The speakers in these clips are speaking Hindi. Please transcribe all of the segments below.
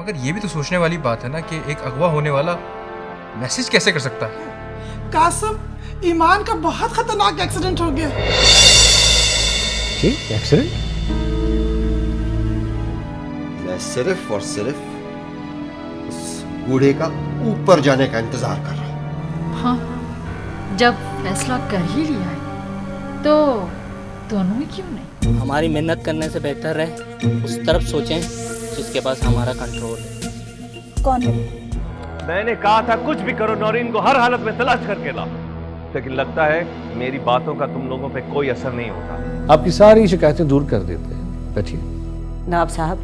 मगर ये भी तो सोचने वाली बात है ना कि एक अगवा होने वाला मैसेज कैसे कर सकता है। कासिम, ईमान का बहुत खतरनाक एक्सीडेंट हो गया। जी, एक्सीडेंट? मैं सिर्फ और सिर्फ उस बूढ़े का ऊपर जाने का इंतजार कर रहा हूं। हाँ, जब फैसला कर ही लिया है तो दोनों ही क्यों नहीं। हमारी मेहनत करने से बेहतर है उस तरफ सोचें जिसके पास हमारा कंट्रोल है। कौन है? मैंने कहा था कुछ भी करो, नौरीन को हर हालत में तलाश करके लाओ, लेकिन लगता है मेरी बातों का तुम लोगों पे कोई असर नहीं होता। आपकी सारी शिकायतें दूर कर देते हैं। बैठिए। नवाब साहब,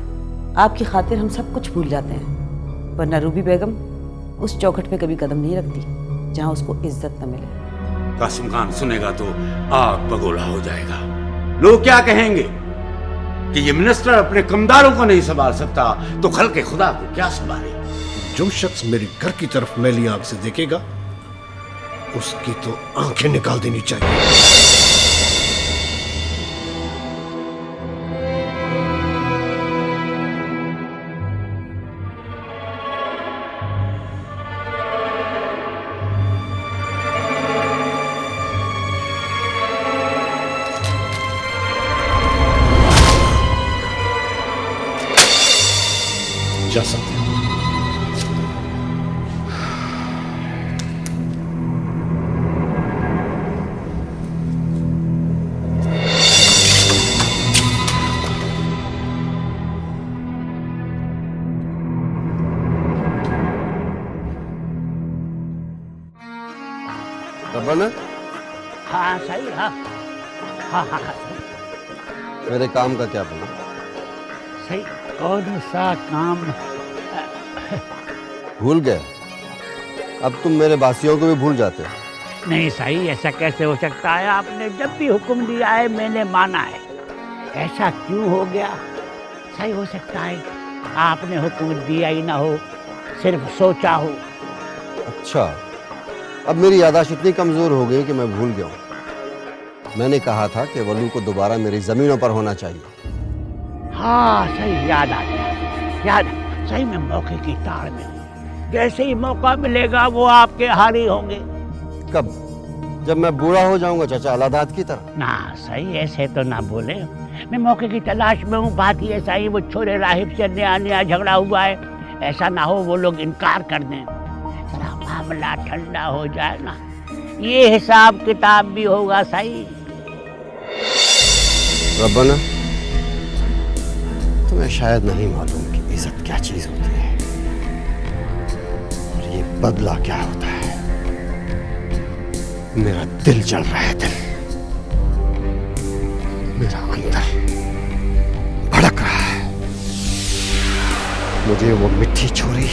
आपकी खातिर हम सब कुछ भूल जाते हैं, वरना रूबी बेगम उस चौखट पे कभी कदम नहीं रखती जहां उसको इज्जत न मिले। कासिम खान सुनेगा तो आग बगोला हो जाएगा। लोग क्या कहेंगे कि ये मिनिस्टर अपने कमदारों को नहीं संभाल सकता तो खल के खुदा को क्या संभाले। जो शख्स मेरी घर की तरफ मैली आंख से देखेगा उसकी तो आंखें निकाल देनी चाहिए। जा सकते हैं। रब्बाना? हाँ सही। हाँ हाँ हाँ हाँ मेरे काम का क्या बना? सही। कौन सा काम? भूल गए? अब तुम मेरे बासियों को भी भूल जाते हो। नहीं सही, ऐसा कैसे हो सकता है? आपने जब भी हुक्म दिया है मैंने माना है। ऐसा क्यों हो गया? सही हो सकता है आपने हुक्म दिया ही ना हो, सिर्फ सोचा हो। अच्छा, अब मेरी याददाश्त इतनी कमजोर हो गई कि मैं भूल गया हूँ। मैंने कहा था कि वलू को दोबारा मेरी जमीनों पर होना चाहिए। हाँ सही, याद आ गया। याद सही में मौके की ताड़ में जैसे ही मौका मिलेगा वो आपके हारी होंगे। कब? जब मैं बूढ़ा हो जाऊंगा चाचा, अलादाद की तरह। ना सही, ऐसे तो ना बोले। मैं मौके की तलाश में हूँ। बात ही ऐसा ही, वो छोरे राहिब से नया नया झगड़ा हुआ है। ऐसा ना हो वो लोग इनकार कर दें, जरा मामला ठंडा हो जाए ना, ये हिसाब किताब भी होगा। सही रब्बाना, तुम्हें शायद नहीं मालूम कि इज्जत क्या चीज होती है और ये बदला क्या होता है। मेरा दिल जल रहा है, दिल मेरा अंदर भड़क रहा है। मुझे वो मिठी छोरी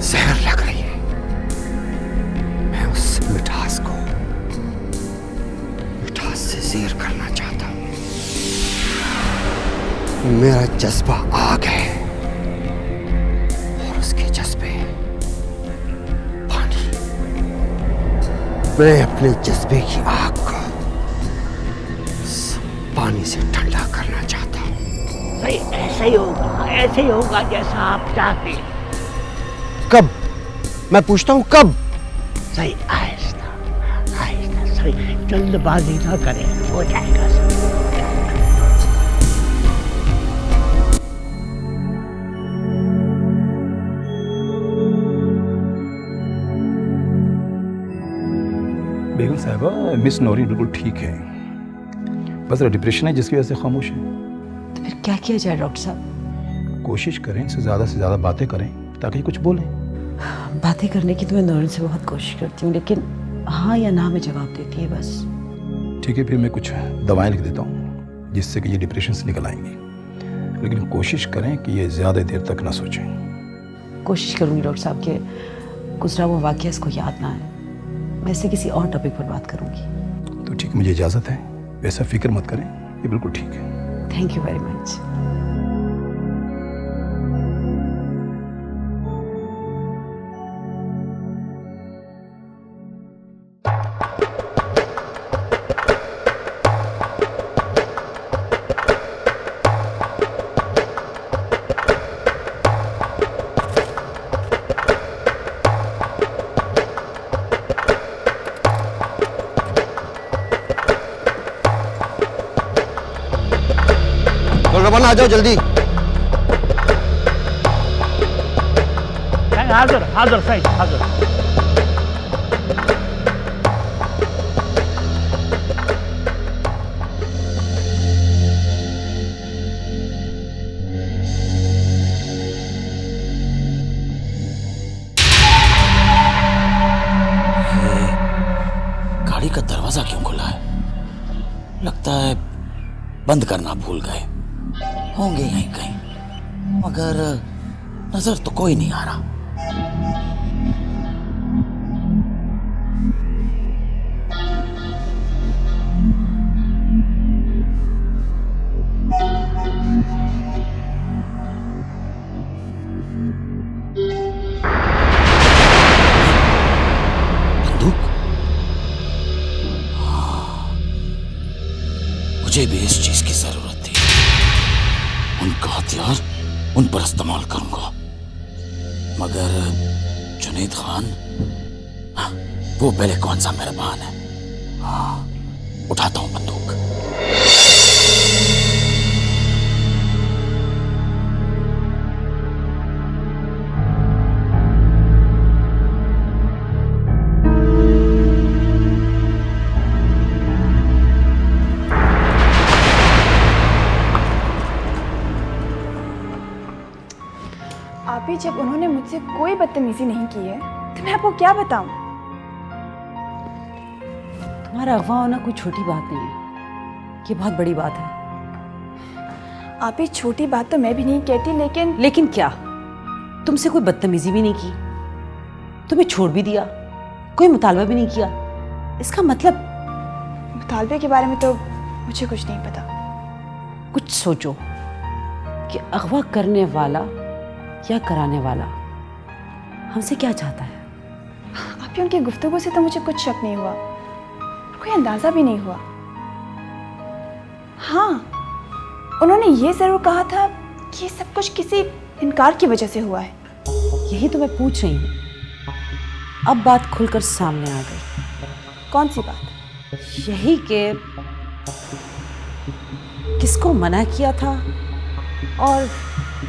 जहर लग रही है। मैं उस मिठास को मिठास से ज़ेर करना चाहता हूं। मेरा जज्बा आग है और उसके जज्बे पानी। मैं अपने जज्बे की आग को पानी से ठंडा करना चाहता हूं। सही, ऐसे ही होगा, ऐसे ही होगा जैसा आप चाहते हैं। कब? मैं पूछता हूं कब? सही, आहिस्ता आहिस्ता। सही, जल्दबाजी ना करें, हो जाएगा सही। बेगम साहिबा, मिस नौरीन बिल्कुल ठीक है, बस डिप्रेशन है जिसकी वजह से खामोश है। तो फिर क्या किया जाए डॉक्टर साहब? कोशिश करें से ज़्यादा बातें करें ताकि कुछ बोलें। बातें करने की तो मैं नौरीन से बहुत कोशिश करती हूँ, लेकिन हाँ या ना में जवाब देती है बस। ठीक है, फिर मैं कुछ दवाएं लिख देता हूँ जिससे कि ये डिप्रेशन से निकल आएंगी, लेकिन कोशिश करें कि ये ज़्यादा देर तक ना सोचें। कोशिश करूँगी डॉक्टर साहब कि गुजरा हुआ वाक़या इसको याद ना आए। मैं इससे किसी और टॉपिक पर बात करूँगी। तो ठीक, मुझे इजाज़त है। वैसा फिक्र मत करें, ये बिल्कुल ठीक है। Thank you very much. रवाना आ जाओ जल्दी। हाजिर हाजिर सही हाजिर। गाड़ी का दरवाजा क्यों खुला है? लगता है बंद करना भूल गए होंगे यहीं कहीं, मगर नजर तो कोई नहीं आ रहा। बंदूक? मुझे भी इस चीज की जरूरत थी। उनका हथियार उन पर इस्तेमाल करूंगा, मगर जुनैद खान, हाँ, वो पहले कौन सा मेहरबान है। हाँ, उठाता हूं बंदूक। आप ही, जब उन्होंने मुझसे कोई बदतमीजी नहीं की है तो मैं आपको क्या बताऊं? तुम्हारा अगवा होना कोई छोटी बात नहीं है, ये बहुत बड़ी बात है। आप ही, छोटी बात तो मैं भी नहीं कहती, लेकिन क्या? तुमसे कोई बदतमीजी भी नहीं की, तुम्हें छोड़ भी दिया, कोई मुतालबा भी नहीं किया। इसका मतलब? मुतालबे के बारे में तो मुझे कुछ नहीं पता। कुछ सोचो कि अगवा करने वाला या कराने वाला हमसे क्या चाहता है। आप ही, उनकी गुफ्तगू से तो मुझे कुछ शक नहीं हुआ, कोई अंदाजा भी नहीं हुआ। हाँ, उन्होंने ये जरूर कहा था कि ये सब कुछ किसी इनकार की वजह से हुआ है। यही तो मैं पूछ रही हूँ। अब बात खुलकर सामने आ गई। कौन सी बात? यही कि किसको मना किया था और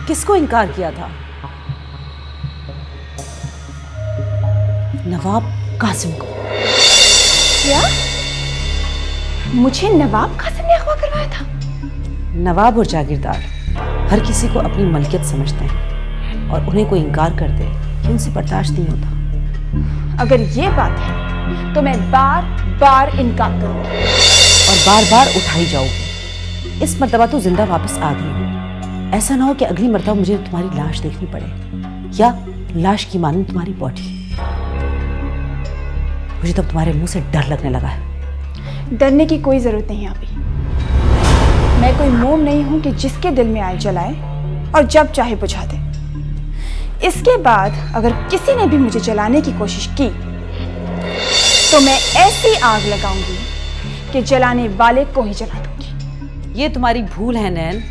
किसको इनकार किया था। नवाब कासिम को। क्या? मुझे नवाब कासिम ने अगवा करवाया था? नवाब और जागीरदार हर किसी को अपनी मलकियत समझते हैं और उन्हें कोई इनकार कर दे कि उनसे बर्दाश्त नहीं होता। अगर ये बात है तो मैं बार बार इनकार करूंगी और बार बार उठाई जाऊंगी। इस मर्तबा तो जिंदा वापस आ गई हूँ। ऐसा ना हो कि अगली मर्तबा मुझे तुम्हारी लाश देखनी पड़े या लाश की मानूं तुम्हारी बॉडी। मुझे तब तुम्हारे मुंह से डर लगने लगा है। डरने की कोई जरूरत नहीं अभी। मैं कोई मोम नहीं हूं कि जिसके दिल में आए जलाए और जब चाहे बुझा दे। इसके बाद अगर किसी ने भी मुझे जलाने की कोशिश की तो मैं ऐसी आग लगाऊंगी कि जलाने वाले को ही जला दूंगी। ये तुम्हारी भूल है नैन।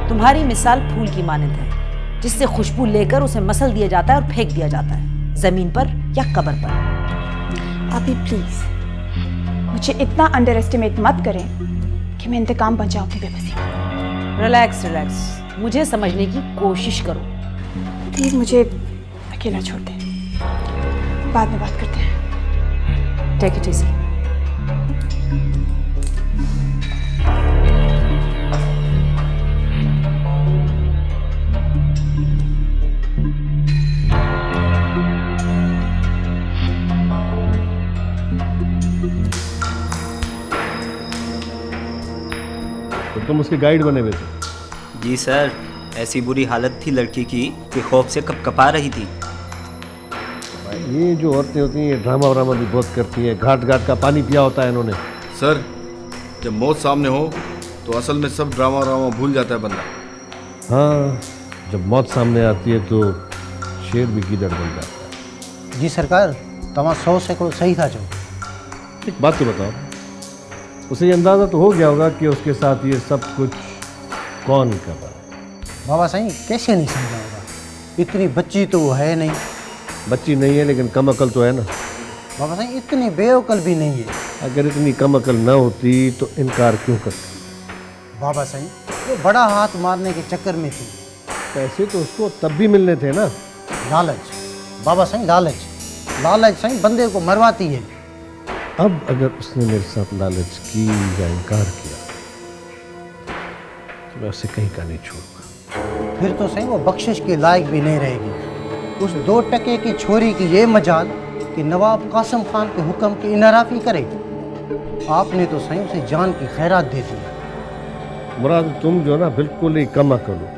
तुम्हारी मिसाल फूल की मानंद है जिससे खुशबू लेकर उसे मसल दिया जाता है और फेंक दिया जाता है, जमीन पर या कब्र पर। अभी प्लीज मुझे इतना अंडर एस्टिमेट मत करें कि मैं इंतकाम बन जाऊं अपनी बेबसी का। रिलैक्स रिलैक्स, मुझे समझने की कोशिश करो। प्लीज मुझे अकेला छोड़ दें, बाद में बात करते हैं। Take it easy. तुम उसके गाइड बने हुए थे? जी सर, ऐसी बुरी हालत थी लड़की की कि खौफ से कपकपा रही थी। ये जो औरतें होती हैं ये ड्रामा व्रामा भी बहुत करती हैं। घाट घाट का पानी पिया होता है इन्होंने। सर, जब मौत सामने हो तो असल में सब ड्रामा व्रामा भूल जाता है बंदा। हाँ, जब मौत सामने आती है तो शेर भी गीदड़ बन जाता है। जी सरकार, तमाम 100 सैकड़ों सही था। जो एक बात तो बताओ, उसे ये अंदाज़ा तो हो गया होगा कि उसके साथ ये सब कुछ कौन कर रहा है। बाबा साईं, कैसे नहीं समझा होगा? इतनी बच्ची तो वो है नहीं। बच्ची नहीं है लेकिन कम अकल तो है ना। बाबा साईं, इतनी बेअकल भी नहीं है। अगर इतनी कम अकल ना होती तो इनकार क्यों करती? बाबा साईं, वो बड़ा हाथ मारने के चक्कर में थी। पैसे तो उसको तब भी मिलने थे ना। लालच बाबा साईं, लालच लालच साईं बंदे को मरवाती है। अब अगर उसने मेरे साथ लालच की या इनकार किया तो मैं उसे कहीं का नहीं छोड़ूंगा। फिर तो सही वो बख्शिश के लायक भी नहीं रहेगी। उस 2 टके की छोरी की ये मजाल कि नवाब कासिम खान के हुक्म की इनाराफी करे। आपने तो सही उसे जान की खैरात दे दी। मुराद तुम जो ना बिल्कुल ही कम अकल हो।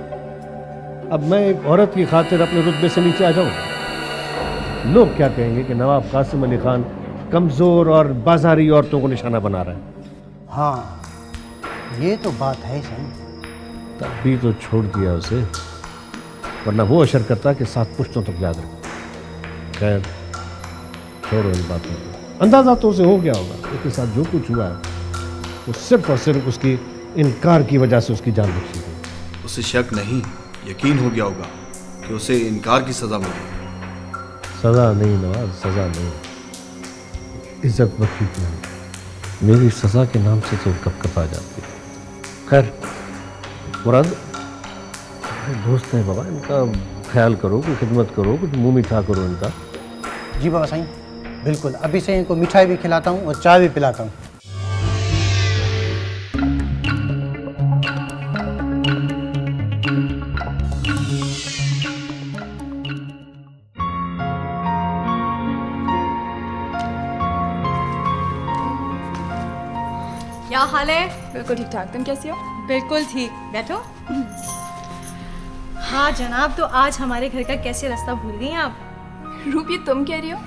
अब मैं एक औरत की खातिर अपने रुतबे से नीचे आ जाऊंगा। लोग क्या कहेंगे कि नवाब कासिम अली खान कमजोर और बाजारी औरतों को निशाना बना रहा है। हाँ ये तो बात है सही। तब भी तो छोड़ दिया उसे, वरना वो अशर करता कि 7 पुश्तों तक याद रखो। खैर छोड़ो इन बातों को। अंदाजा तो उसे हो गया होगा उसके साथ जो कुछ हुआ है वो सिर्फ और सिर्फ उसकी इनकार की वजह से उसकी जान बची गई। उसे शक नहीं, यकीन हो गया होगा कि उसे इनकार की सजा मिली। सजा नहीं नवाज, सजा नहीं, इज्जत बख्शी नहीं। मेरी सजा के नाम से तो कप आ जाती है। खैर मुराद दोस्त हैं बाबा, इनका ख्याल करो, कुछ खिदमत करो, कुछ मुंह मीठा करो इनका। जी बाबा साईं बिल्कुल, अभी से इनको मिठाई भी खिलाता हूँ और चाय भी पिलाता हूँ। क्या हाल है? बिल्कुल ठीक ठाक, तुम कैसी हो? बिल्कुल ठीक, बैठो। हाँ जनाब, तो आज हमारे घर का कैसे रास्ता भूल गई आप? रूप ये तुम कह रही हो?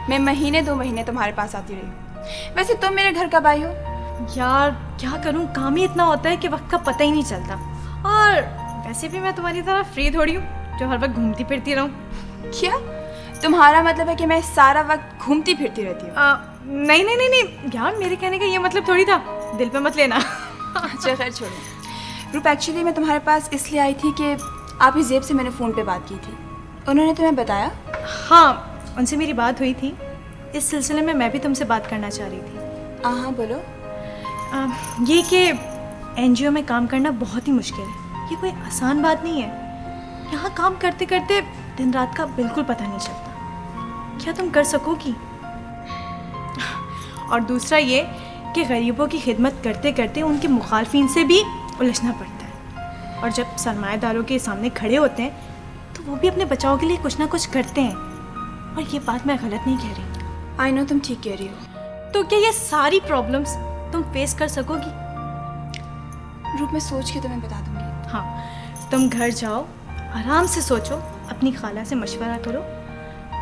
मैं महीने 2 महीने तुम्हारे पास आती रही। वैसे तुम मेरे घर कब आई हो? यार क्या करूँ, काम ही इतना होता है कि वक्त का पता ही नहीं चलता। और वैसे भी मैं तुम्हारी तरह फ्री थोड़ी हूँ जो हर वक्त घूमती फिरती रहूँ। क्या तुम्हारा मतलब है कि मैं सारा वक्त घूमती फिरती रहती हूँ? नहीं नहीं नहीं नहीं यार, मेरे कहने का ये मतलब थोड़ी था, दिल पे मत लेना। अच्छा खैर छोड़ो। रूप एक्चुअली मैं तुम्हारे पास इसलिए आई थी कि आप ही जेब से मैंने फ़ोन पे बात की थी। उन्होंने तुम्हें बताया? हाँ उनसे मेरी बात हुई थी। इस सिलसिले में मैं भी तुमसे बात करना चाह रही थी। हाँ बोलो। ये कि एनजीओ में काम करना बहुत ही मुश्किल है, ये कोई आसान बात नहीं है। यहाँ काम करते करते दिन रात का बिल्कुल पता नहीं चलता। क्या तुम कर सकोगी? और दूसरा ये कि गरीबों की खिदमत करते करते उनके मुखालफिन से भी उलझना पड़ता है। और जब सरमाएदारों के सामने खड़े होते हैं तो वो भी अपने बचाव के लिए कुछ ना कुछ करते हैं। और ये बात मैं गलत नहीं कह रही। आई नो तुम ठीक कह रही हो। तो क्या ये सारी प्रॉब्लम्स तुम फेस कर सकोगी? रूप मैं सोच के तुम्हें बता दूंगी। हाँ तुम घर जाओ, आराम से सोचो, अपनी खाला से मशवरा करो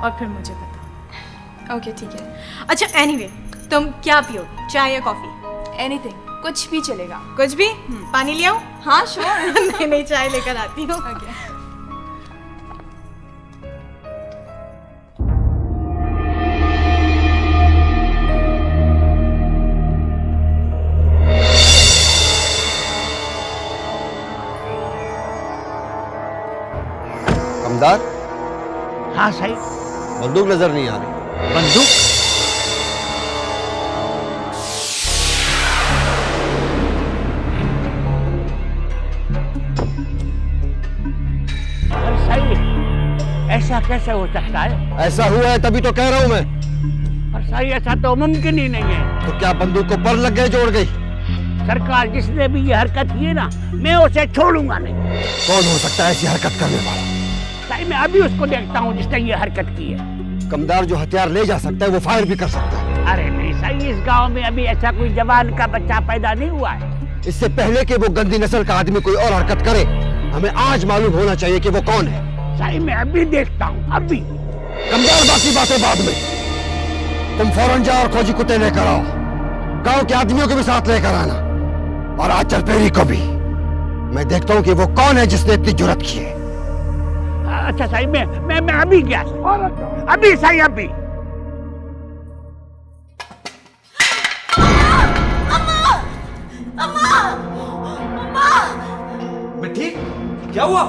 और फिर मुझे बताओ। ओके ठीक है। अच्छा एनीवे, तुम क्या पियोगी, चाय या कॉफी? एनीथिंग, कुछ भी चलेगा। कुछ भी? पानी ले आऊं? हाँ श्योर। नहीं नहीं, चाय लेकर आती हूँ। ओके। कमदार? हाँ सही। बंदूक नजर नहीं आ रही। बंदूक? ऐसा कैसे हो सकता है? ऐसा हुआ है तभी तो कह रहा हूं मैं। पर सही ऐसा तो मुमकिन ही नहीं है। तो क्या बंदूक को पर लग गए, जोड़ गई? सरकार जिसने भी ये हरकत की है ना, मैं उसे छोड़ूंगा नहीं। कौन हो सकता है ऐसी हरकत करने वाला? सही मैं अभी उसको देखता हूँ जिसने ये हरकत की है। कमदार जो हथियार ले जा सकता है वो फायर भी कर सकता है। अरे नहीं सही, इस गांव में अभी ऐसा कोई जवान का बच्चा पैदा नहीं हुआ है। इससे पहले कि वो गंदी नस्ल का आदमी कोई और हरकत करे, हमें आज मालूम होना चाहिए कि वो कौन है। सही मैं अभी देखता हूँ, अभी। कमदार बाकी बातें बाद में। तुम फौरन जाओ और खोजी कुत्ते लेकर आओ। गांव के आदमियों को भी साथ लेकर आना, और आज चलपेरी को भी। मैं देखता हूँ कि वो कौन है जिसने इतनी जुर्रत की है। अच्छा सही मैं अभी गया, अभी सही अभी। मैं ठीक? क्या हुआ?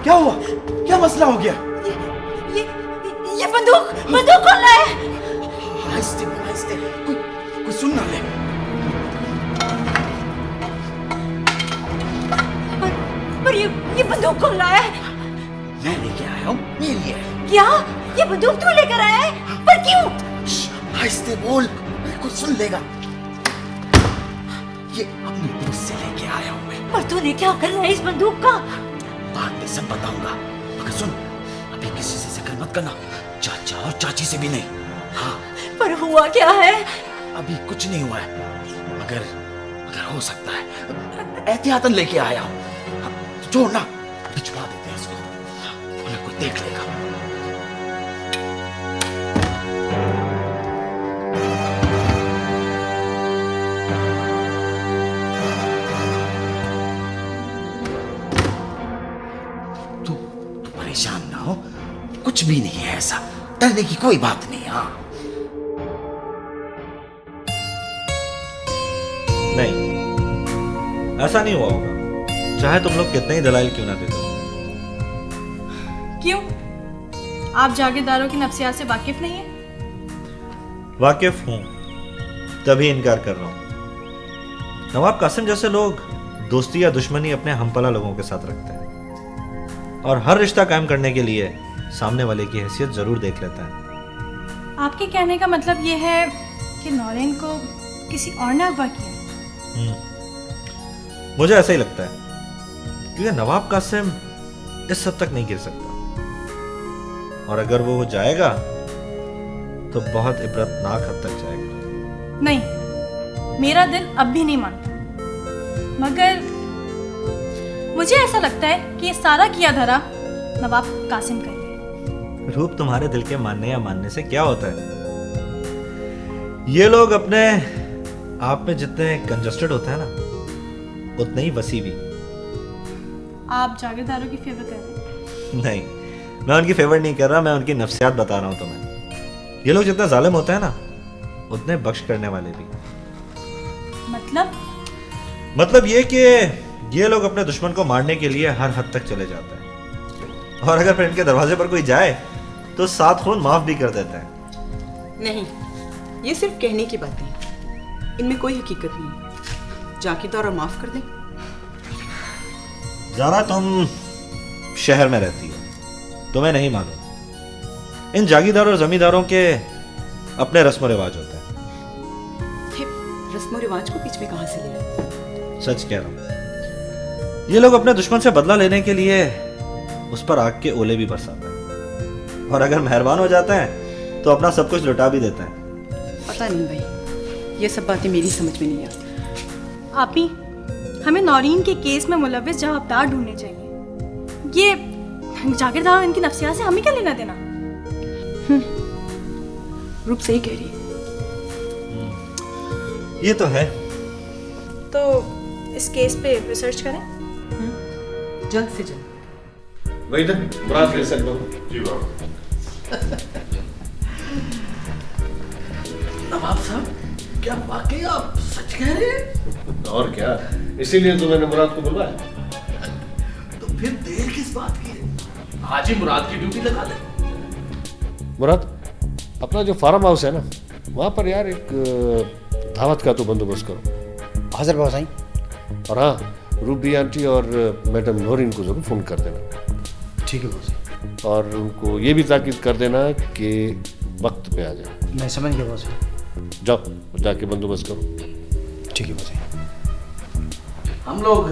क्या हुआ? क्या मसला हो गया? ये बंदूक कौन लाया है? आहिस्ते कोई सुन ना ले। बंदूक कौन लाया है? मैं लेके आया हूँ, मेरी है। क्या? ये बंदूक तू लेकर आया है? पर क्यों? आहिस्ते बोल, मेरे को सुन लेगा। ये अपनी दोस्त से लेके आया हूँ मैं। पर तूने क्या कर रहा है इस बंदूक का? बाद में सब बताऊंगा, मगर सुन, अभी किसी से जिक्र मत करना, चाचा और चाची से भी नहीं। हाँ। पर हुआ क्या है? अभी कुछ नहीं हुआ है, मगर हो सकता है। एहतियातन लेके आया हूँ। छोड़ना, भिजवा देते हैं इसको, अगर कोई देख लेगा। तू परेशान ना हो, कुछ भी नहीं है ऐसा, डरने की कोई बात नहीं। हाँ नहीं, ऐसा नहीं हुआ होगा, चाहे तुम लोग कितने ही दलाइल क्यों ना दे दो। क्यों? आप जागीरदारों की नफ्सियात से वाकिफ नहीं है? वाकिफ हूं, तभी इनकार कर रहा हूं। नवाब कासिम जैसे लोग दोस्ती या दुश्मनी अपने हमपला लोगों के साथ रखते हैं, और हर रिश्ता कायम करने के लिए सामने वाले की हैसियत जरूर देख लेता है। आपके कहने का मतलब ये है कि नौरीन को किसी और ने अगवा किया? मुझे ऐसा ही लगता है, क्योंकि नवाब कासिम इस हद तक नहीं गिर सकता, और अगर वो जाएगा तो बहुत इबरतनाक हद तक जाएगा। नहीं, मेरा दिल अब भी नहीं मानता, मगर मुझे ऐसा लगता है कि ये सारा किया धरा नवाब कासिम का ही है। रूप तुम्हारे दिल के मानने या मानने से क्या होता है? ये लोग अपने आप में जितने कंजस्टेड होते हैं ना, उतने ही वसी भी। आप जागीरदारों की फेवर कर रहे हैं? नहीं, मैं उनकी फेवर नहीं कर रहा, मैं उनकी नफ्सियात बता रहा हूं तुम्हें। ये लोग जितना जालिम होते हैं ना, उतने बख्श करने वाले भी। मतलब ये कि ये लोग अपने दुश्मन को मारने के लिए हर हद तक चले जाते हैं, और अगर फिर इनके दरवाजे पर कोई जाए तो 7 खून माफ भी कर देते हैं। नहीं, ये सिर्फ कहने की बातें हैं, इनमें कोई हकीकत नहीं है। जागीरदार और माफ कर दें। जारा, तुम शहर में रहती हो, तुम्हें नहीं मालूम, इन जागीरदार और जमींदारों के अपने रस्म रिवाज होते हैं। रस्म रिवाज को बीच में कहां से ले आए? सच कह रहा हूं, ये लोग अपने दुश्मन से बदला लेने के लिए उस पर आग के ओले भी बरसाते हैं, और अगर मेहरबान हो जाते हैं तो अपना सब कुछ लुटा भी देते हैं। पता नहीं भाई, ये सब बातें मेरी समझ में नहीं आती। आपी, हमें नौरीन के केस में मुलव्विस जवाबदार ढूंढने चाहिए। ये जागीरदार और इनकी नफ्सियात से हमें क्या लेना देना? रूप सही कह रही है। ये तो है। तो इस केस पे रिसर्च करें जल्द से जल्द। वही तक मुराद ले सकता हूँ। जी नवाब साहब, क्या वाकई आप सच कह रहे हैं? और क्या, इसीलिए तो मैंने मुराद को बुलवाया। तो फिर देर किस बात की है? आज ही मुराद की ड्यूटी लगा दे। मुराद, अपना जो फार्म हाउस है ना, वहाँ पर यार एक दावत का तो बंदोबस्त करो। हाजिर बाबा साईं। और हाँ, रूबी आंटी और मैडम नौरीन को जरूर फोन कर देना। ठीक है बाबा साईं। और उनको ये भी ताकीद कर देना कि वक्त पे आ जाए। मैं समझ गया बाबा साईं। जाओ, जाके बंदोबस्त करो। ठीक है बाबा साईं। हम लोग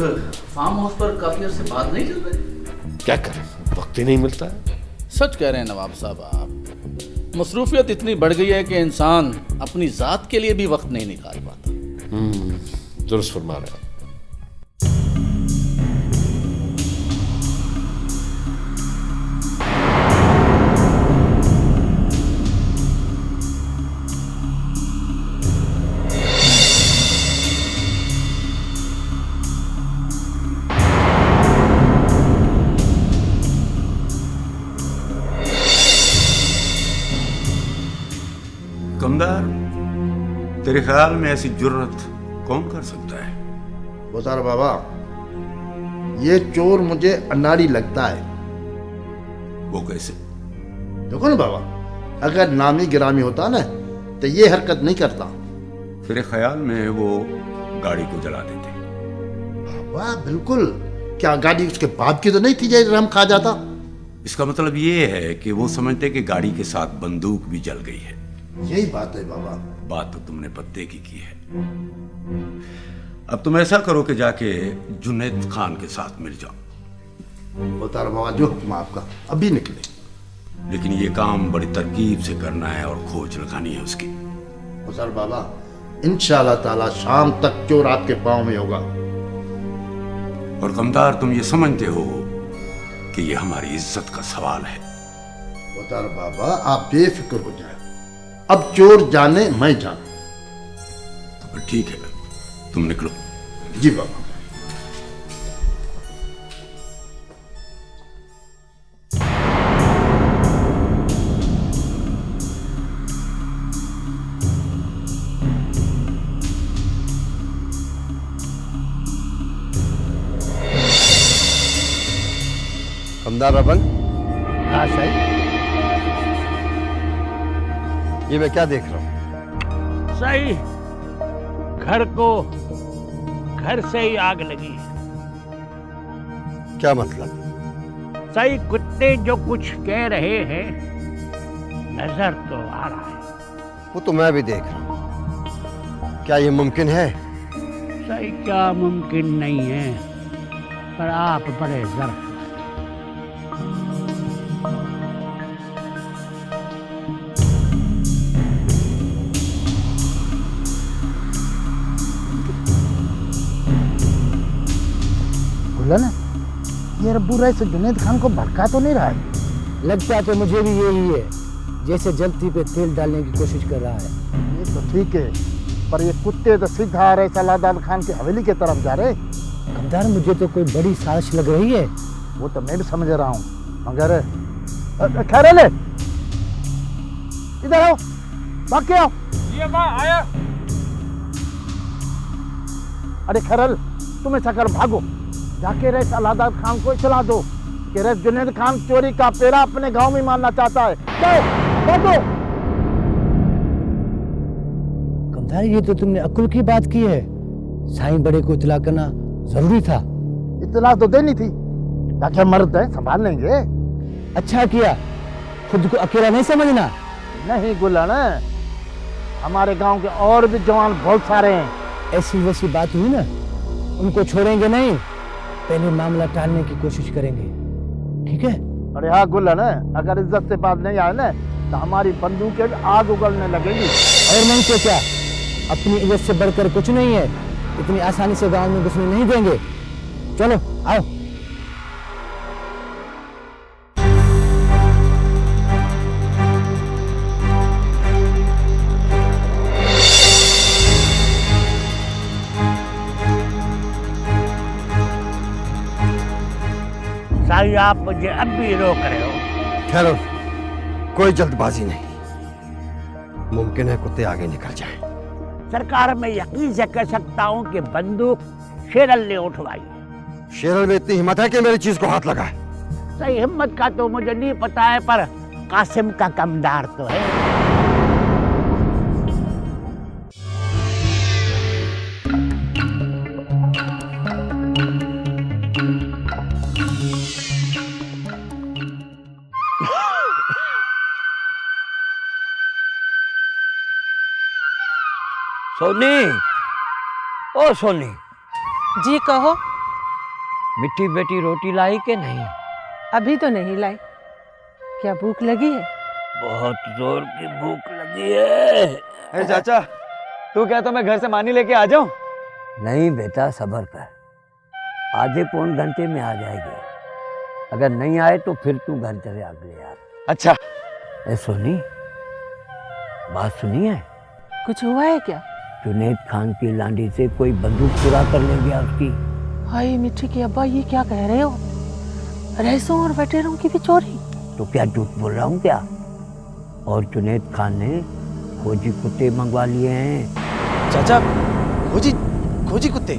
फार्म हाउस पर काफी अर्से बाद नहीं चल रहे। क्या करें, वक्त ही नहीं मिलता है। सच कह रहे हैं नवाब साहब, आप मसरूफियत इतनी बढ़ गई है कि इंसान अपनी जात के लिए भी वक्त नहीं निकाल पाता। दुरुस्त फरमा रहे हैं। कमदार, तेरे ख्याल में ऐसी जुर्रत कौन कर सकता है? गुजार बाबा, ये चोर मुझे अनाड़ी लगता है। वो कैसे? देखो ना बाबा, अगर नामी गिरामी होता ना तो ये हरकत नहीं करता। तेरे ख्याल में वो गाड़ी को जला देते? वाह, बिल्कुल क्या गाड़ी उसके बाप की तो नहीं थी जय राम खा जाता? इसका मतलब ये है कि वो समझते कि गाड़ी के साथ बंदूक भी जल गई है। यही बात है बाबा। बात तो तुमने पत्ते की है। अब तुम ऐसा करो कि जाके जुनैद खान के साथ मिल जाओ। बता रहा बाबा, जो हुक्म आपका, अभी निकले। लेकिन ये काम बड़ी तरकीब से करना है और खोज लगानी है उसकी। सर बाबा, इंशाल्लाह ताला शाम तक चोर आपके पाँव में होगा। और कमदार, तुम ये समझते हो कि ये हमारी इज्जत का सवाल है। बता रहा बाबा, आप बेफिक्र हो जाए। अब चोर जाने मैं जाने। तो ठीक है, तुम निकलो। जी बाबा। कमदार रबन। हाँ सही। ये मैं क्या देख रहा हूँ? सही, घर से ही आग लगी है। क्या मतलब? सही, कुत्ते जो कुछ कह रहे हैं नजर तो आ रहा है। वो तो मैं भी देख रहा हूँ। क्या ये मुमकिन है? सही, क्या मुमकिन नहीं है, पर आप बड़े ज़र्फ। ना ये रब्बू राय से जुनैद खान को भड़का तो नहीं रहा है? लगता तो मुझे भी यही है, जैसे जलती पे तेल डालने की कोशिश कर रहा है। ये तो ठीक है, पर ये कुत्ते तो सीधा आ रहे सलादान खान की हवेली की तरफ जा रहे। कमदार, मुझे तो कोई बड़ी साजिश लग रही है। वो तो मैं भी समझ रहा हूँ, मगर खैर ले, इधर आओ, भाग के आओ। ये माँ आया। अरे खैरल, तुम ऐसा कर, भागो जाके रईस अलादाद खान को इतला दो कि रईस जुनैद खान चोरी का पेरा अपने गांव में मारना चाहता है। भागो। कमदार, ये तो तुमने अक्ल की बात की है। साईं बड़े को इतला करना जरूरी था। इतला तो देनी थी, ताकि मर्द है संभाल लेंगे। अच्छा किया, खुद को अकेला नहीं समझना। नहीं गुलन, हमारे गांव के और भी जवान बहुत सारे हैं। ऐसी वैसी बात हुई ना, उनको छोड़ेंगे नहीं, पहले मामला टालने की कोशिश करेंगे, ठीक है? अरे हाँ गुलन, अगर इज्जत से बात नहीं आए ना तो हमारी बंदूकें आग उगलने लगेगी। और नहीं तो क्या, अपनी इज्जत से बढ़कर कुछ नहीं है। इतनी आसानी से गांव में घुसने नहीं देंगे। चलो आओ। साईं, आप मुझे अब भी रोक रहे हो। ठहरो, कोई जल्दबाजी नहीं। मुमकिन है कुत्ते आगे निकल जाएं। सरकार, मैं यकीन से कह सकता हूँ कि बंदूक शेरल ने उठवाई। शेरल में इतनी हिम्मत है कि मेरी चीज को हाथ लगाए? सही, हिम्मत का तो मुझे नहीं पता है, पर कासिम का कमदार तो है। सोनी, ओ सोनी। जी कहो। मिट्टी बेटी रोटी लाई के नहीं? अभी तो नहीं लाई। क्या भूख लगी है? बहुत जोर की भूख लगी है। अरे चाचा, तू कहता मैं घर से मानी लेके आ जाऊं? नहीं बेटा, सब्र कर, आधे पौन घंटे में आ जाएगी। अगर नहीं आए तो फिर तू घर चले अगले यार। अच्छा। ए सोनी, बात सुनी है? कुछ हुआ है क्या? जुनैद खान की लांडी से कोई बंदूक चुरा कर ले गया उसकी। हाय मिठी के अब्बा, ये क्या कह रहे हो? रईसों और बटेरों की भी चोरी? तो क्या झूठ बोल रहा हूँ क्या? और जुनैद खान ने खोजी कुत्ते मंगवा लिए हैं। चाचा, खोजी कुत्ते?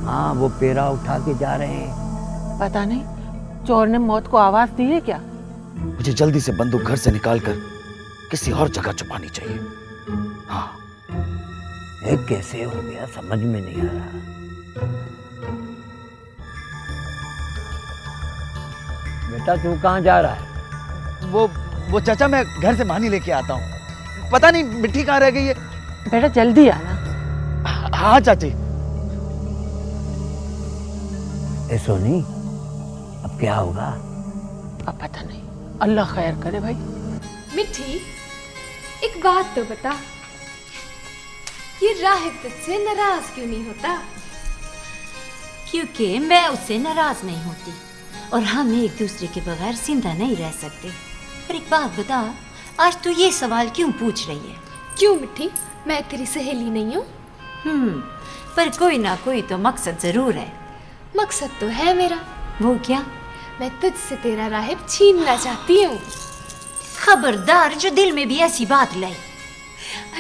हाँ, वो पेरा उठा के जा रहे हैं। पता नहीं, चोर ने मौत को आवाज दी है क्या? मुझे जल्दी से बंदूक घर से निकालकर किसी और जगह छुपानी चाहिए। हाँ। ये कैसे हो गया समझ में नहीं आ रहा। बेटा तू कहाँ जा रहा है? वो चाचा मैं घर से मानी लेके आता हूँ। पता नहीं मिट्टी कहाँ रह गई है। बेटा जल्दी आना। हाँ चाची। ए सोनी, अब क्या होगा? अब पता नहीं, अल्लाह खैर करे भाई। मिठी, एक बात तो बता, ये राहिब तुझसे नाराज क्यों नहीं होता? क्योंकि मैं उससे नाराज नहीं होती और हम एक दूसरे के बगैर जिंदा नहीं रह सकते। पर एक बात बता, आज तू ये सवाल क्यों पूछ रही है? क्यों मिठी, मैं तेरी सहेली नहीं हूँ? पर कोई ना कोई तो मकसद जरूर है। मकसद तो है मेरा। वो क्या? मैं तुझसे तेरा राहिब छीनना चाहती हूँ। खबरदार जो दिल में भी ऐसी बात लाई।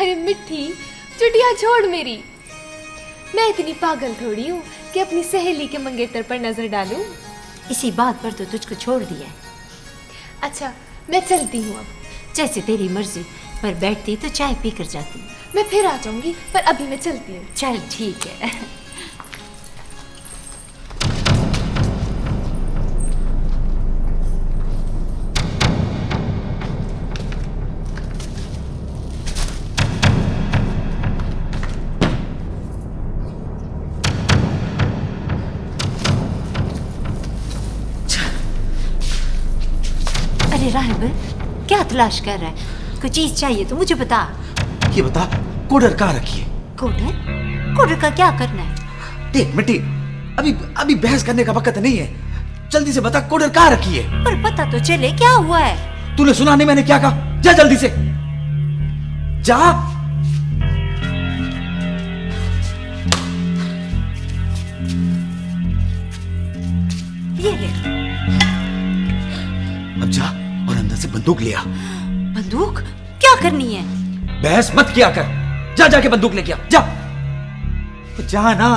अरे मिठी, चुटिया छोड़ मेरी। मैं इतनी पागल थोड़ी हूँ कि अपनी सहेली के मंगेतर पर नजर डालूं। इसी बात पर तो तुझको छोड़ दिया है। अच्छा, मैं चलती हूँ अब। जैसे तेरी मर्जी, पर बैठती तो चाय पी कर जाती। मैं फिर आ जाऊंगी, पर अभी मैं चलती हूँ। चल ठीक है। अरे राहिब, क्या तलाश कर रहा है? कोई चीज चाहिए तो मुझे बता। ये बता, कोडर कहाँ रखी है? कोडर? कोडर का क्या करना है? देख मिट्टी, अभी बहस करने का वक्त नहीं है। जल्दी से बता, कोडर कहाँ रखी है? पर पता तो चले क्या हुआ है। तूने सुना नहीं मैंने क्या कहा? जा जल्दी से जा। ये ले। अब जा और अंदर से बंदूक ले आ। बंदूक? क्या करनी है? बहस मत किया कर। जा जाके बंदूक लेके आ, जा। जा ना।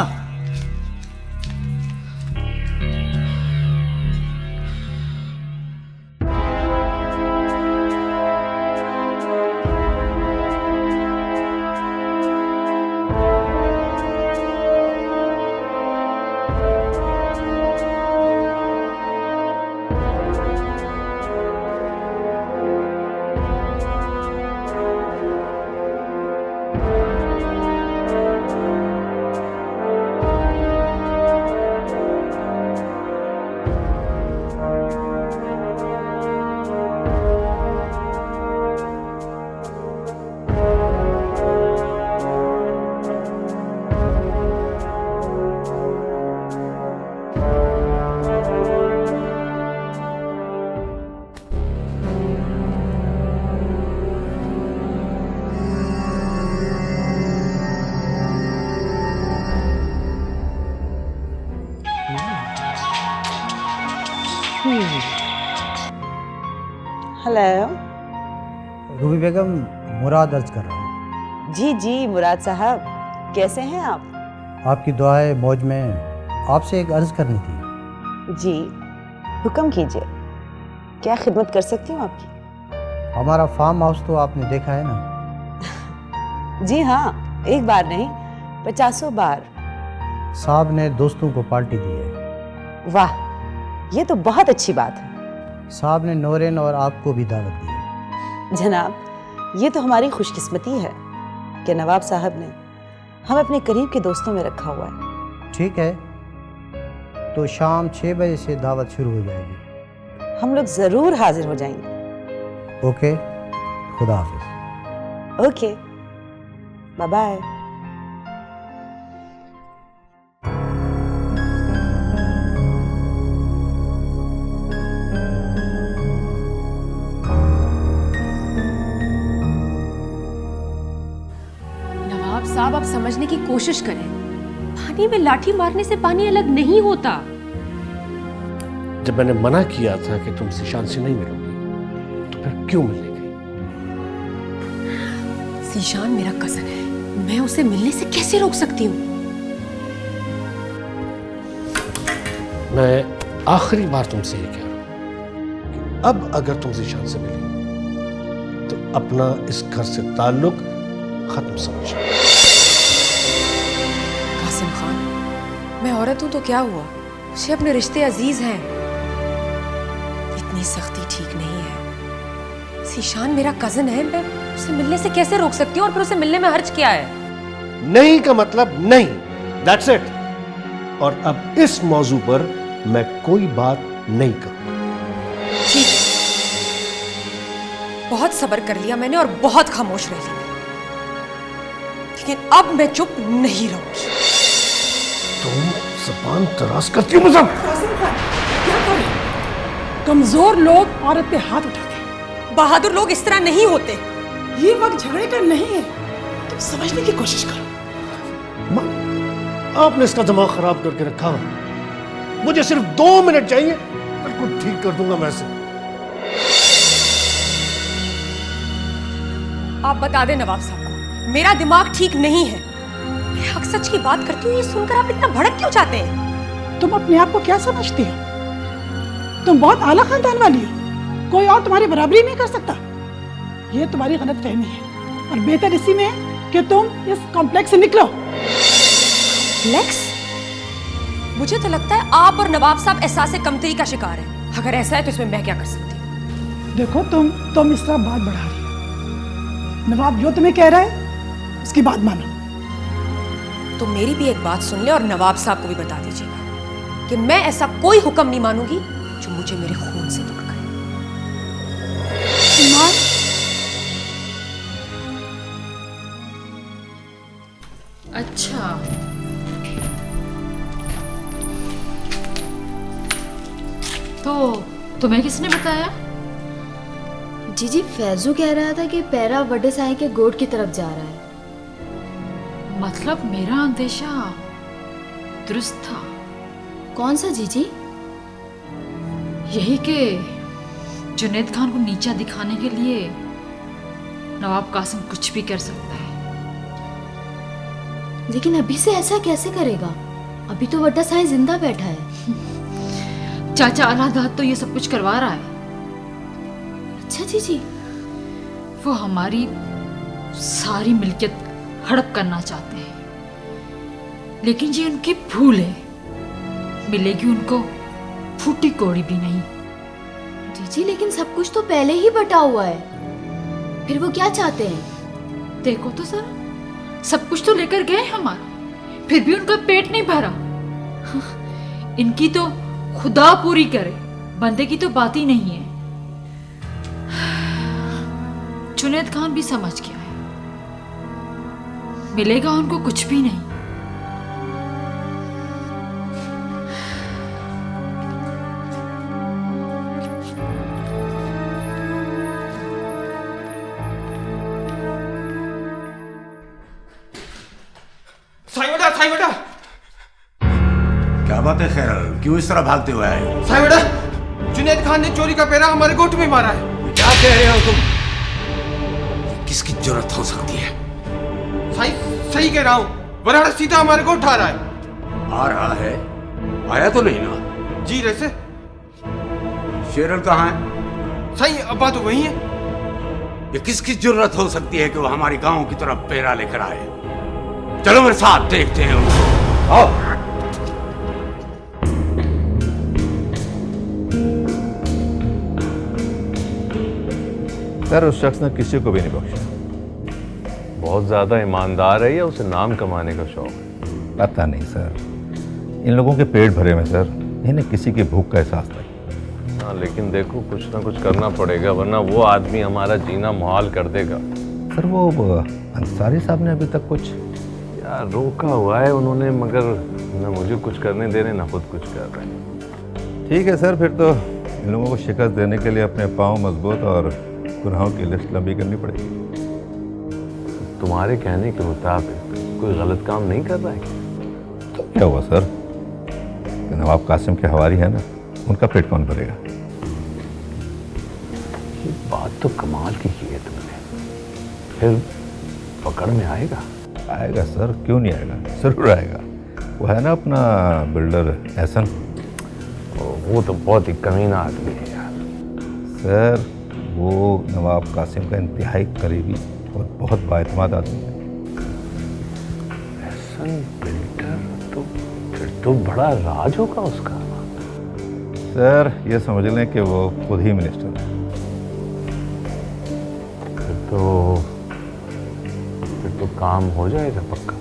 हेलो। रूबी बेगम, मुराद अर्ज कर रहा हूँ। जी जी मुराद साहब, कैसे हैं आप? आपकी दुआएं मौज में आपसे एक अर्ज करनी थी। जी हुक्म कीजिए, क्या खिदमत कर सकती हूँ आपकी? हमारा फार्म हाउस तो आपने देखा है ना? जी हाँ, एक बार नहीं 50 बार। साहब ने दोस्तों को पार्टी दी है। वाह, ये तो बहुत अच्छी बात है। साहब ने नौरेन और आपको भी दावत दी है। जनाब, ये तो हमारी खुशकिस्मती है कि नवाब साहब ने हम अपने करीब के दोस्तों में रखा हुआ है। ठीक है, तो शाम 6 बजे से दावत शुरू हो जाएगी। हम लोग जरूर हाजिर हो जाएंगे। ओके, खुदा हाफिज। Okay, bye bye. साहब, आप समझने की कोशिश करें। पानी में लाठी मारने से पानी अलग नहीं होता। जब मैंने मना किया था कि तुम ज़ीशान से नहीं मिलोगी, तो फिर क्यों मिलने गई? ज़ीशान मेरा कज़न है, मैं उसे मिलने से कैसे रोक सकती हूँ? मैं आखिरी बार तुमसे ये कह रहा हूँ कि अब अगर तुम ज़ीशान से मिली तो अपना इस घर से ताल्लुक खत्म समझो। कासिम खान, मैं औरत हूं तो क्या हुआ, मुझे अपने रिश्ते अजीज हैं। इतनी सख्ती ठीक नहीं है। ज़ीशान मेरा कजन है, मैं उसे मिलने से कैसे रोक सकती हूँ? और फिर उसे मिलने में हर्ज क्या है? नहीं का मतलब नहीं, दैट्स इट। और अब इस मौजू पर मैं कोई बात नहीं करूं। ठीक है, बहुत सब्र कर लिया मैंने और बहुत खामोश रह ली, लेकिन अब मैं चुप नहीं रहूंगी। तुम ज़बान दराज करती हो मुझे। क्या करें? कमजोर लोग औरत पे हाथ उठाते हैं, बहादुर लोग इस तरह नहीं होते। ये वक्त झगड़े का नहीं है, तुम समझने की कोशिश करो। आपने इसका दिमाग खराब करके रखा है। मुझे सिर्फ 2 मिनट चाहिए, बिल्कुल ठीक कर दूंगा मैं इसे। आप बता दें नवाब साहब को, मेरा दिमाग ठीक नहीं है। मैं हक सच की बात करती हूँ, ये सुनकर आप इतना भड़क क्यों जाते हैं? तुम अपने आप को क्या समझती हो? तुम बहुत आला खानदान वाली हो, कोई और तुम्हारी बराबरी नहीं कर सकता। ये तुम्हारी गलत फहमी है और बेहतर इसी में है कि तुम इस कॉम्प्लेक्स से निकलो। कॉम्प्लेक्स? मुझे तो लगता है आप और नवाब साहब एहसास कमतरी का शिकार हैं। अगर ऐसा है तो इसमें मैं क्या कर सकती हूँ? देखो तुम इस तरह बात बढ़ा रही हो। नवाब जो तुम्हें कह रहा है उसकी बात मानो। तो मेरी भी एक बात सुन ले और नवाब साहब को भी बता दीजिएगा कि मैं ऐसा कोई हुक्म नहीं मानूंगी जो मुझे मेरे खून से दूर करे। ईमान, अच्छा, तो तुम्हें किसने बताया? जीजी, फैजू कह रहा था कि पैरा बड़े साईं के गोट की तरफ जा रहा है। मतलब मेरा अंदेशा दुरुस्त था। कौन सा जीजी? यही कि जुनैद खान को नीचा दिखाने के लिए नवाब कासिम कुछ भी कर सकता है। लेकिन अभी से ऐसा कैसे करेगा? अभी तो बड़ा साईं जिंदा बैठा है। चाचा अलादाद तो ये सब कुछ करवा रहा है। अच्छा जीजी, वो हमारी सारी मिल्कियत हड़प करना चाहते हैं, लेकिन ये उनकी भूल है। मिलेगी उनको फूटी कौड़ी भी नहीं। जीजी, लेकिन सब कुछ तो पहले ही बटा हुआ है, फिर वो क्या चाहते हैं? देखो तो सर, सब कुछ तो लेकर गए हमारा, फिर भी उनका पेट नहीं भरा। इनकी तो खुदा पूरी करे, बंदे की तो बात ही नहीं है। जुनैद खान भी समझ गया है, मिलेगा उनको कुछ भी नहीं। साईं बेटा, क्या बात है खैरल, क्यों इस तरह भागते हुए आए? साईं बेटा, जुनैद खान ने चोरी का पैरा हमारे गोट में मारा है। क्या कह रहे हो तुम? किसकी जरूरत हो सकती है? सही कह रहा हूँ, बराड़ा सीधा हमारे गोट आ रहा है। आ रहा है? आया तो नहीं ना? जी वैसे शेरल कहाँ है? सही अब्बा तो वही है। ये किसकी जरूरत हो सकती है कि वो हमारी गांव की तरफ पैरा लेकर आए? चलो मेरे साथ देखते हैं उनको। आओ। सर, उस शख्स ने किसी को भी नहीं बख्शा। बहुत ज़्यादा ईमानदार है या उसे नाम कमाने का शौक है? पता नहीं सर, इन लोगों के पेट भरे में सर, इन्हें किसी की भूख का एहसास नहीं। हाँ, लेकिन देखो कुछ ना कुछ करना पड़ेगा, वरना वो आदमी हमारा जीना मुहाल कर देगा। सर, वो अंसारी साहब ने अभी तक कुछ यार रोका हुआ है उन्होंने, मगर न मुझे कुछ करने दे रहे, ना खुद कुछ कर रहे हैं। ठीक है सर, फिर तो इन लोगों को शिकस्त देने के लिए अपने पाँव मजबूत और गुनाहों की लिस्ट लंबी करनी पड़ेगी। तुम्हारे कहने के मुताबिक कोई गलत काम नहीं कर रहा है? तो क्या हुआ सर, कि नवाब कासिम के हवारी है ना, उनका पेट कौन भरेगा? ये बात तो कमाल की है तुमने। फिर पकड़ में आएगा? आएगा सर, क्यों नहीं आएगा, जरूर आएगा। वो है ना अपना बिल्डर एहसन, वो तो बहुत ही कमीना आदमी है यार। सर, वो नवाब कासिम का इंतहाई करीबी और बहुत बाएतमाद आदमी है। एहसन बिल्डर, तो फिर तो बड़ा राज होगा उसका। सर ये समझ लें कि वो खुद ही मिनिस्टर है। फिर तो काम हो जाएगा पक्का।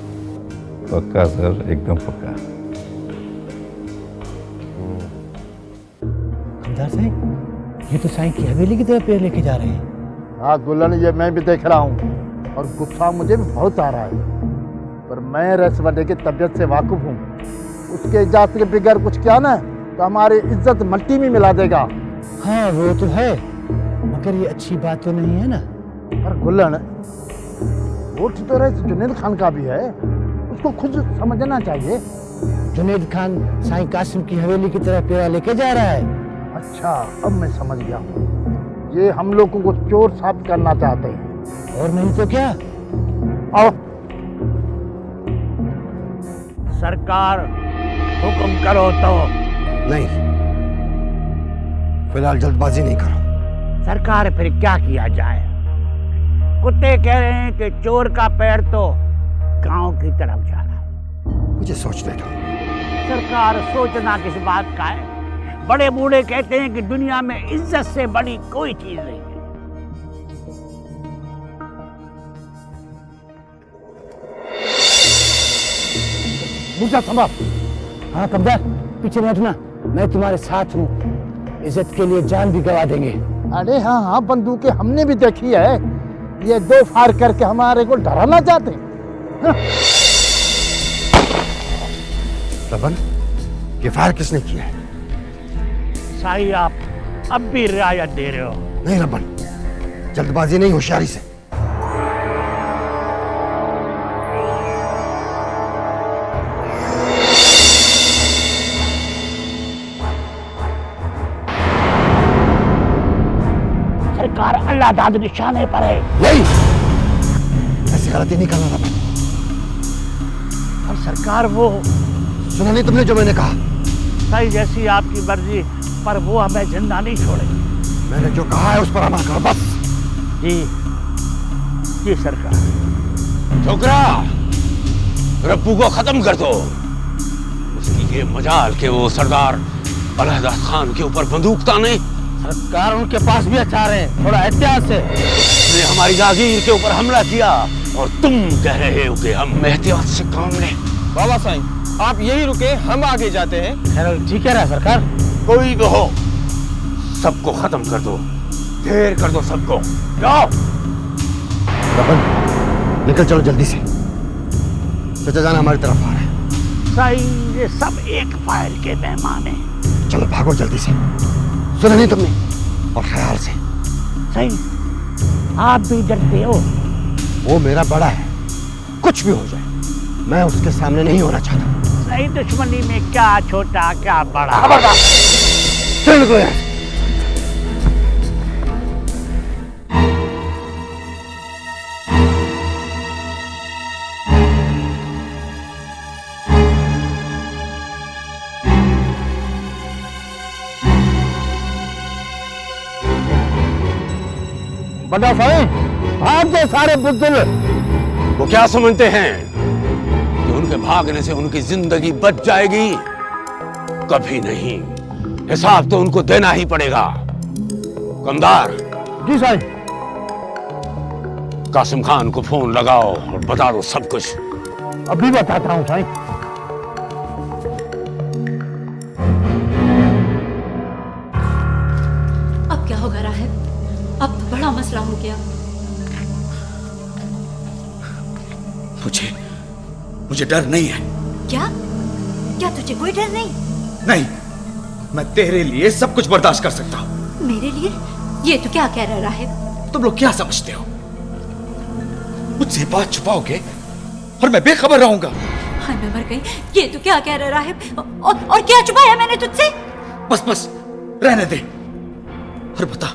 पक्का सर, एकदम पक्का। खबरदार साईं, ये तो साईं की हवेली की तरफ पैर लेके जा रहे हैं। हाँ दुल्हन, ये मैं भी देख रहा हूँ और गुस्सा मुझे भी बहुत आ रहा है, पर मैं रसवड़े की तबीयत से वाकिफ हूँ। उसके इजाजत के बगैर कुछ किया ना तो हमारी इज्जत मट्टी में मिला देगा। हाँ वो तो है, मगर ये अच्छी बात तो नहीं है ना। पर गुल्लन, वोट तो रहे जुनैद खान का भी है, उसको खुद समझना चाहिए। जुनैद खान साईं कासिम की हवेली की तरफ पेड़ा लेके जा रहा है। अच्छा, अब मैं समझ गया हूँ। ये हम लोगों को चोर साबित करना चाहते हैं। और नहीं तो क्या। आओ। सरकार हुक्म करो तो। नहीं, फिलहाल जल्दबाजी नहीं करो। सरकार फिर क्या किया जाए? कुत्ते कह रहे हैं कि चोर का पैर तो गांव की तरफ जा रहा है। मुझे सोचने दो। सरकार सोचना किस बात का है? बड़े बूढ़े कहते हैं कि दुनिया में इज्जत से बड़ी कोई चीज नहीं है। मुझे संभाल। हाँ कब्जा, पीछे मत हटना, मैं तुम्हारे साथ हूँ। इज्जत के लिए जान भी गवा देंगे। अरे हाँ हाँ, बंदूकें हमने भी देखी है। ये दो फायर करके हमारे को डराना चाहते हैं। हाँ। रबन, ये फायर किसने किया है? साईं आप अब भी रियायत दे रहे हो। नहीं रबन, जल्दबाजी नहीं, होशियारी से। सरकार अल्लाह दाद निशाने पर है। नहीं, ऐसी गलती नहीं करना रबन। और सरकार वो सुना नहीं तुमने जो मैंने कहा? साईं जैसी आपकी मर्जी, पर वो हमें जिंदा नहीं छोड़ेगी। मैंने जो कहा है उस पर अमल करो बस। जी सरकार। छोकरा, रब्बू को खत्म कर दो। उसकी ये मजाल के वो सरदार अलहदा खान के ऊपर बंदूक ताने। सरकार उनके पास भी हथियार हैं, थोड़ा एहतियात से। उसने हमारी जागीर के ऊपर हमला किया और तुम कह रहे हो कि हम एहतियात से काम लें। बाबा साईं, आप यही रुके, हम आगे जाते हैं। खैर ठीक है ना सरकार। कोई भी हो, सबको खत्म कर दो, ढेर कर दो सबको। जाओ। रबन, निकल चलो जल्दी से। चाचा जान हमारी तरफ आ रहे हैं। साईं ये सब एक फाइल के मेहमान हैं। चलो भागो जल्दी से। सुना नहीं तुमने? और ख्याल से। साईं आप भी डरते हो? वो मेरा बड़ा है, कुछ भी हो जाए मैं उसके सामने नहीं होना चाहता। सही दुश्मनी में क्या छोटा क्या बड़ा। खबरदार, चल गो यार। बड़ा साईं, भाग दो सारे बुज़दिल। वो क्या समझते हैं कि उनके भागने से उनकी जिंदगी बच जाएगी? कभी नहीं। हिसाब तो उनको देना ही पड़ेगा। कमदार। जी साईं। कासिम खान को फोन लगाओ और बता दो सब कुछ। अभी बताता हूँ साईं। अब क्या होगा राहिब? अब तो बड़ा मसला हो गया। मुझे डर नहीं है। क्या? क्या तुझे कोई डर नहीं? नहीं, मैं तेरे लिए सब कुछ बर्दाश्त कर सकता हूँ। मेरे लिए? ये तो क्या कह रहा है राहिब? तुम लोग क्या समझते हो? मुझसे बात छुपाओगे और मैं बेखबर रहूंगा? हाय मैं मर गई। ये तो क्या कह रहा है राहिब? और क्या छुपाया मैंने तुझसे? बस रहने दे और बता,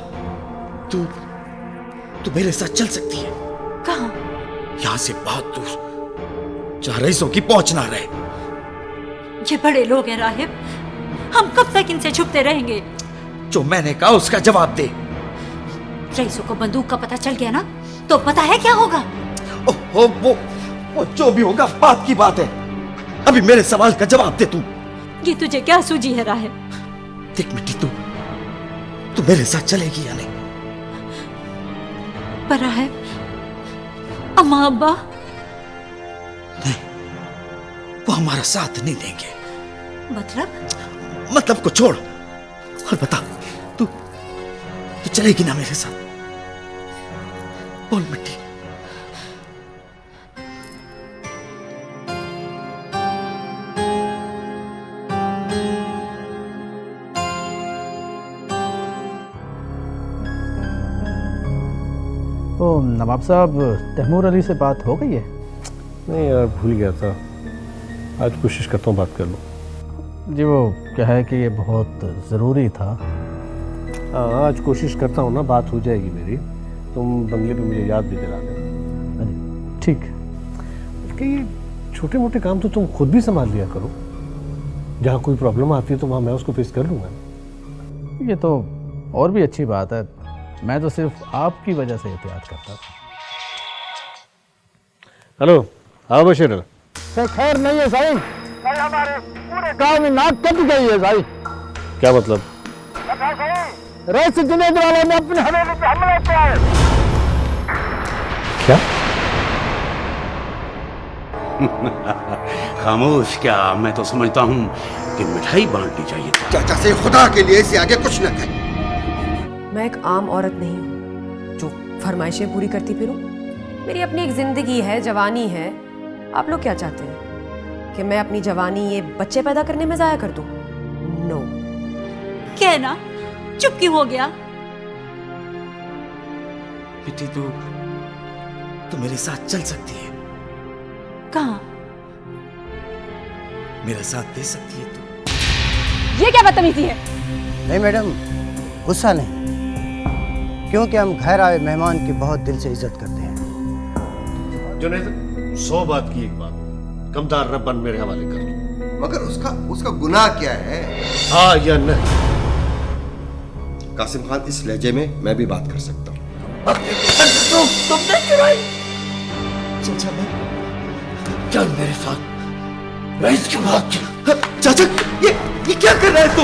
तू मेरे साथ चल सकती है? कहाँ? यहाँ से बहुत दूर, जहाँ रईसों की पहुंच ना रहे। ये बड़े लोग हैं राहिब, हम कब तक इनसे छुपते रहेंगे? जो मैंने कहा उसका जवाब दे। रईसों को बंदूक का पता चल गया ना, तो पता है क्या होगा? वो जो भी होगा बात की बात है। अभी मेरे सवाल का जवाब दे तू। ये तुझे क्या सूझी है राहिब? देख मिट्टी, तू मेरे साथ चलेगी या नहीं? पर है अम्मा अब्बा वो हमारा साथ नहीं देंगे। मतलब को छोड़ और बता, तू चलेगी ना मेरे साथ? बोल मिट्टी। तो नवाब साहब, तैमूर अली से बात हो गई है? नहीं यार, भूल गया था। आज कोशिश करता हूँ बात कर लूँ। जी वो क्या है कि ये बहुत ज़रूरी था। हाँ, आज कोशिश करता हूँ ना, बात हो जाएगी मेरी। तुम बंगले पे मुझे याद भी दिला देना। ठीक। ये छोटे मोटे काम तो तुम खुद भी संभाल लिया करो। जहाँ कोई प्रॉब्लम आती है तो वहाँ मैं उसको फेस कर लूँगा। ये तो और भी अच्छी बात है। मैं तो सिर्फ आपकी वजह से एहतियात करता था। हेलो, हाँ बशीर। खैर नहीं है साईं, कल हमारे पूरे गांव में नाक कट गई है साईं। क्या मतलब? रईस जुनैद वाले ने अपनी हवेली पे हमला किया है। क्या? खामोश क्या, मैं तो समझता हूँ कि मिठाई बांटनी चाहिए। चाचा से खुदा के लिए इससे आगे कुछ न कहे। मैं एक आम औरत नहीं हूँ जो फरमाइशें पूरी करती फिरूं। मेरी अपनी एक जिंदगी है, जवानी है। आप लोग क्या चाहते हैं कि मैं अपनी जवानी ये बच्चे पैदा करने में जाया कर दूं? नो। कहना चुप क्यों हो गया? मिट्टी, तू मेरे साथ चल सकती है। कहाँ? मेरा साथ दे सकती है तू। ये क्या बदतमीजी है? नहीं मैडम, गुस्सा नहीं, क्योंकि हम घर आए मेहमान की बहुत दिल से इज्जत करते हैं। जुनैद, 100 बात की एक बात, कमदार रब्बन मेरे हवाले कर दो। मगर उसका गुनाह क्या है? हाँ या नहीं? कासिम खान, इस लहजे में मैं भी बात कर सकता हूँ। तुमने चुराई? चाचा, चल मेरे साथ। रईस की बात। चाचा, ये क्या कर रहा है तू?